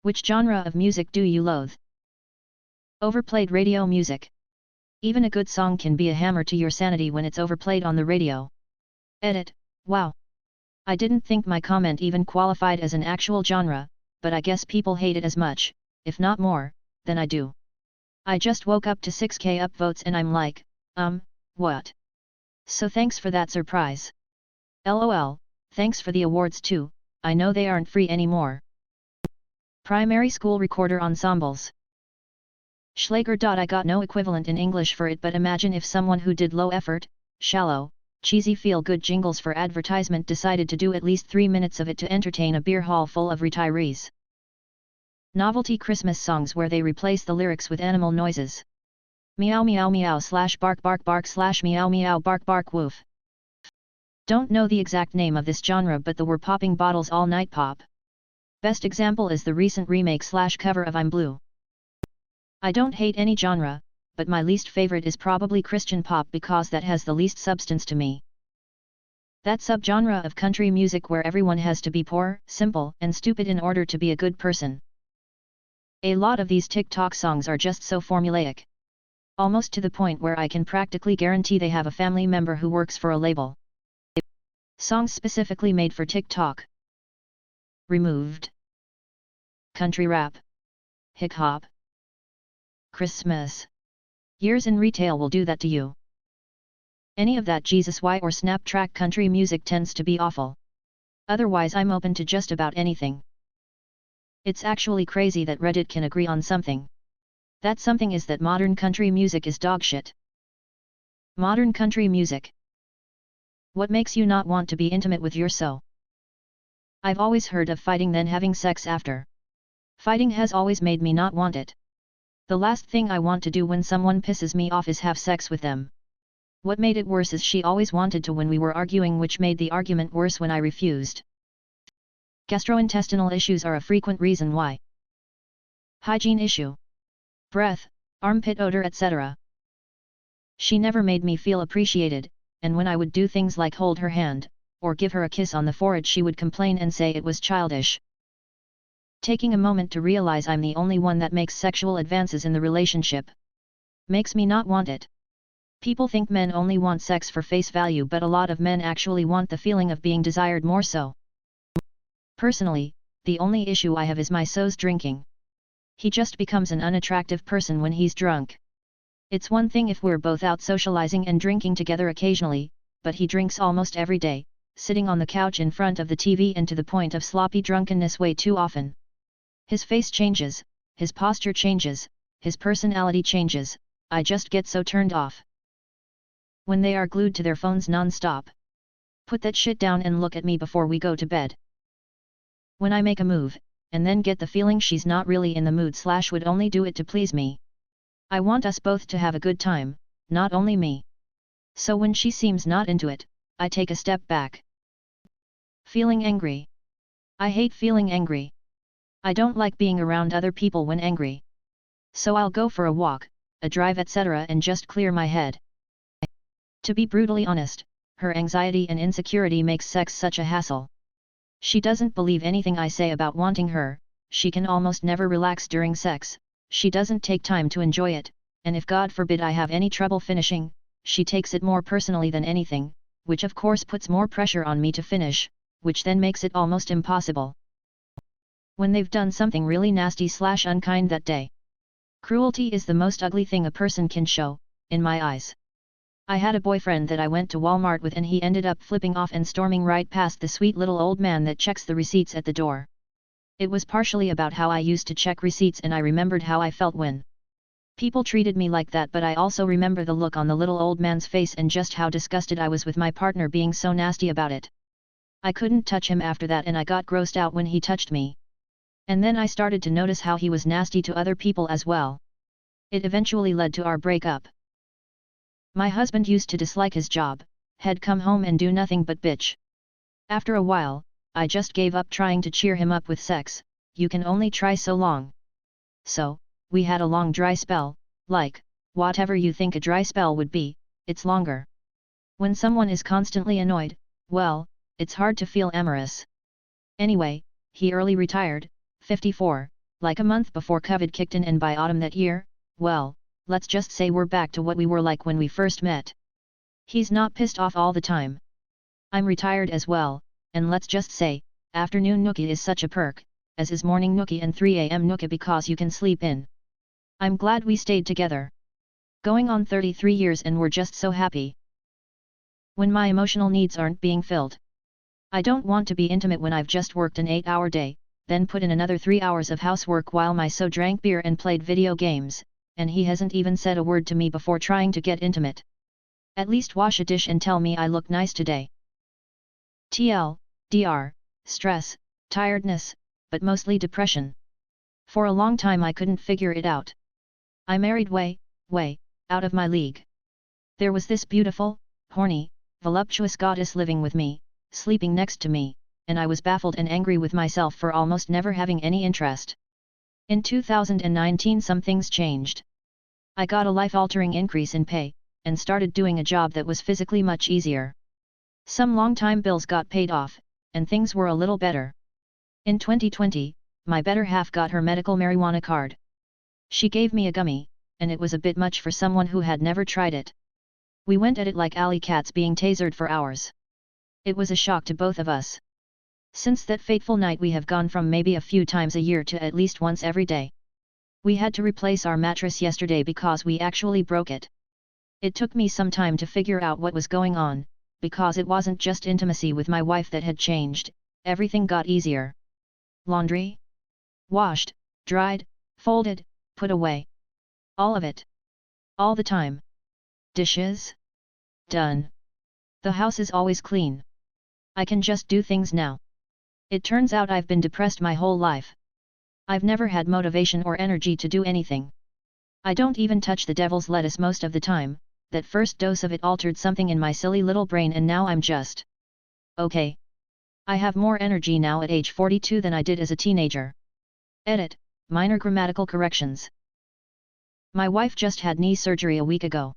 Which genre of music do you loathe? Overplayed radio music. Even a good song can be a hammer to your sanity when it's overplayed on the radio. Edit. Wow. I didn't think my comment even qualified as an actual genre, but I guess people hate it as much, if not more, than I do. I just woke up to 6k upvotes and I'm like, what? So thanks for that surprise. LOL, thanks for the awards too, I know they aren't free anymore. Primary school recorder ensembles. Schlager. I got no equivalent in English for it, but imagine if someone who did low effort, shallow, cheesy feel-good jingles for advertisement decided to do at least 3 minutes of it to entertain a beer hall full of retirees. Novelty Christmas songs where they replace the lyrics with animal noises. Meow meow meow / bark bark bark / meow meow bark bark woof. Don't know the exact name of this genre, but the We're Popping Bottles All Night pop. Best example is the recent remake / cover of I'm Blue. I don't hate any genre, but my least favorite is probably Christian pop because that has the least substance to me. That subgenre of country music where everyone has to be poor, simple, and stupid in order to be a good person. A lot of these TikTok songs are just so formulaic. Almost to the point where I can practically guarantee they have a family member who works for a label. Songs specifically made for TikTok. Removed. Country rap. Hip hop. Christmas. Years in retail will do that to you. Any of that Jesus Y or snap track country music tends to be awful. Otherwise I'm open to just about anything. It's actually crazy that Reddit can agree on something. That something is that modern country music is dogshit. Modern country music. What makes you not want to be intimate with your so? I've always heard of fighting then having sex after. Fighting has always made me not want it. The last thing I want to do when someone pisses me off is have sex with them. What made it worse is she always wanted to when we were arguing, which made the argument worse when I refused. Gastrointestinal issues are a frequent reason why. Hygiene issue. Breath, armpit odor, etc. She never made me feel appreciated, and when I would do things like hold her hand, or give her a kiss on the forehead, she would complain and say it was childish. Taking a moment to realize I'm the only one that makes sexual advances in the relationship makes me not want it. People think men only want sex for face value, but a lot of men actually want the feeling of being desired more so. Personally, the only issue I have is my so's drinking. He just becomes an unattractive person when he's drunk. It's one thing if we're both out socializing and drinking together occasionally, but he drinks almost every day, sitting on the couch in front of the TV, and to the point of sloppy drunkenness way too often. His face changes, his posture changes, his personality changes, I just get so turned off. When they are glued to their phones non-stop. Put that shit down and look at me before we go to bed. When I make a move, and then get the feeling she's not really in the mood / would only do it to please me. I want us both to have a good time, not only me. So when she seems not into it, I take a step back. Feeling angry. I hate feeling angry. I don't like being around other people when angry. So I'll go for a walk, a drive, etc. and just clear my head. To be brutally honest, her anxiety and insecurity makes sex such a hassle. She doesn't believe anything I say about wanting her, she can almost never relax during sex, she doesn't take time to enjoy it, and if God forbid I have any trouble finishing, she takes it more personally than anything, which of course puts more pressure on me to finish, which then makes it almost impossible. When they've done something really nasty / unkind that day. Cruelty is the most ugly thing a person can show, in my eyes. I had a boyfriend that I went to Walmart with, and he ended up flipping off and storming right past the sweet little old man that checks the receipts at the door. It was partially about how I used to check receipts, and I remembered how I felt when people treated me like that, but I also remember the look on the little old man's face and just how disgusted I was with my partner being so nasty about it. I couldn't touch him after that, and I got grossed out when he touched me. And then I started to notice how he was nasty to other people as well. It eventually led to our breakup. My husband used to dislike his job, he'd come home and do nothing but bitch. After a while, I just gave up trying to cheer him up with sex, you can only try so long. So, we had a long dry spell, like, whatever you think a dry spell would be, it's longer. When someone is constantly annoyed, well, it's hard to feel amorous. Anyway, he early retired, 54, like a month before COVID kicked in, and by autumn that year, well, let's just say we're back to what we were like when we first met. He's not pissed off all the time. I'm retired as well, and let's just say, afternoon nookie is such a perk, as is morning nookie and 3 am nookie because you can sleep in. I'm glad we stayed together. Going on 33 years and we're just so happy. When my emotional needs aren't being filled. I don't want to be intimate when I've just worked an 8-hour day, then put in another 3 hours of housework while my so drank beer and played video games, and he hasn't even said a word to me before trying to get intimate. At least wash a dish and tell me I look nice today. TLDR, stress, tiredness, but mostly depression. For a long time I couldn't figure it out. I married way out of my league. There was this beautiful, horny, voluptuous goddess living with me, sleeping next to me, and I was baffled and angry with myself for almost never having any interest. In 2019 some things changed. I got a life-altering increase in pay, and started doing a job that was physically much easier. Some long-time bills got paid off, and things were a little better. In 2020, my better half got her medical marijuana card. She gave me a gummy, and it was a bit much for someone who had never tried it. We went at it like alley cats being tasered for hours. It was a shock to both of us. Since that fateful night we have gone from maybe a few times a year to at least once every day. We had to replace our mattress yesterday because we actually broke it. It took me some time to figure out what was going on, because it wasn't just intimacy with my wife that had changed, everything got easier. Laundry? Washed, dried, folded, put away. All of it. All the time. Dishes? Done. The house is always clean. I can just do things now. It turns out I've been depressed my whole life. I've never had motivation or energy to do anything. I don't even touch the devil's lettuce most of the time. That first dose of it altered something in my silly little brain and now I'm just okay. I have more energy now at age 42 than I did as a teenager. Edit, minor grammatical corrections. My wife just had knee surgery a week ago.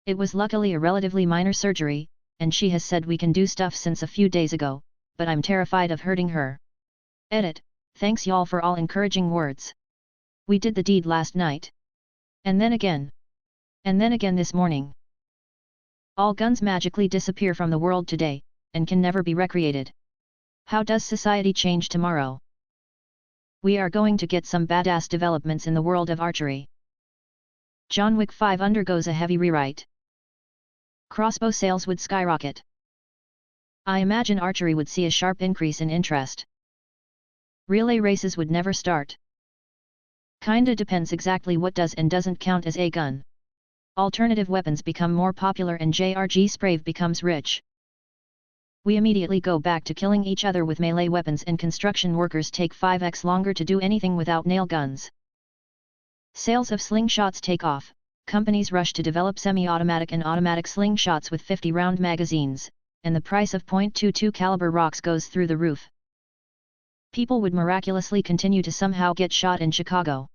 It was luckily a relatively minor surgery, and she has said we can do stuff since a few days ago, but I'm terrified of hurting her. Edit, thanks y'all for all encouraging words. We did the deed last night. And then again. And then again this morning. All guns magically disappear from the world today, and can never be recreated. How does society change tomorrow? We are going to get some badass developments in the world of archery. John Wick 5 undergoes a heavy rewrite. Crossbow sales would skyrocket. I imagine archery would see a sharp increase in interest. Relay races would never start. Kinda depends exactly what does and doesn't count as a gun. Alternative weapons become more popular and JRG Sprave becomes rich. We immediately go back to killing each other with melee weapons and construction workers take 5x longer to do anything without nail guns. Sales of slingshots take off, companies rush to develop semi-automatic and automatic slingshots with 50-round magazines, and the price of .22 caliber rocks goes through the roof. People would miraculously continue to somehow get shot in Chicago.